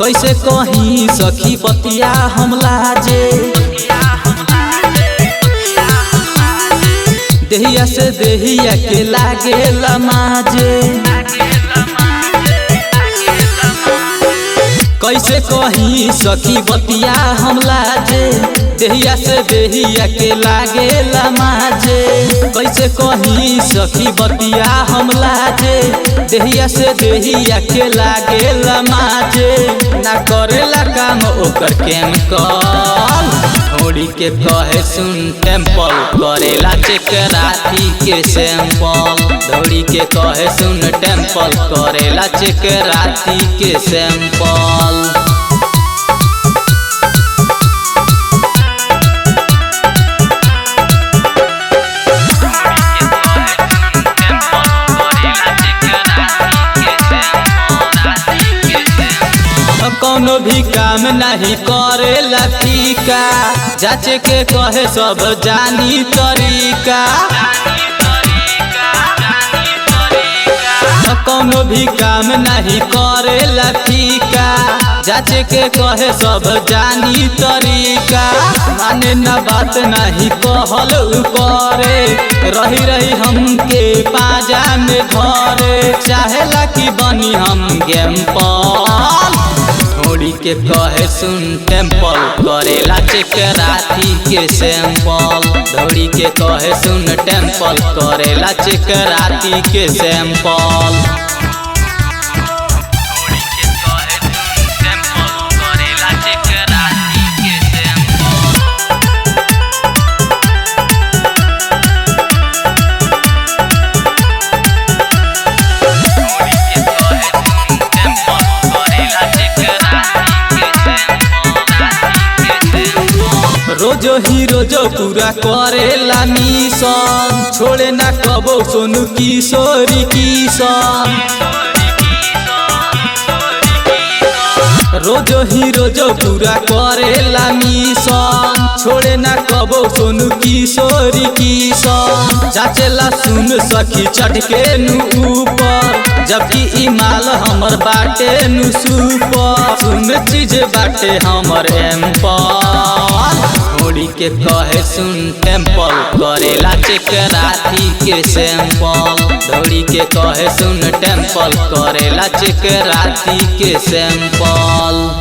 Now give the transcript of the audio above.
कैसे कहीं सखी बतिया हम लाजे, देहिया से देहिया के लागे लमाजे। कैसे कहीं सखी बतिया हम लाजे, देहिया से देहिया के लागे लमाजे। कैसे कहीं सखी बतिया हम लाजे, देहिया से देहिया के लागे लमाजे। ना करेला काम ओकर केमिकल, थोड़ी के कहे सुन टेम्पल करेला चेक राती के सैंपल। थोड़ी के कहे सुन टेम्पल करेला चेक राती के सैंपल। कौनो भी काम नहीं करेला फीका, जाचे के कहे सब जानी तरीका। कौनो भी काम नहीं करेला फीका, जाचे के कहे सब जानी तरीका। माने न बात नहीं कहल करे, रही रही हमके पाजा में धरे। चाहेला कि बनी हम गेम्पल, थोड़ी के कहे सुन टेम्पल करेला चेक राती के सैंपल। थोड़ी के कहे सुन टेम्पल करेला चेक राती के सैंपल। रोजो ही रोजो पूरा करेला मिशन, छोड़े ना कबो सोनू किशोरी किशन। रोजो ही रोजो पूरा करेला मिशन, छोड़े ना कबो सोनू किशोरी किशन। जाचेला सुन सखी चढ़ के नु ऊपर, जबकि ई माल हमर बाटे नु सुपर। सुन चीज बाटे हमर एम्पल, थोड़ी के कहे सुन टेम्पल करेला चेक राती के सैंपल। थोड़ी के कहे सुन टेम्पल करेला चेक राती के सैंपल।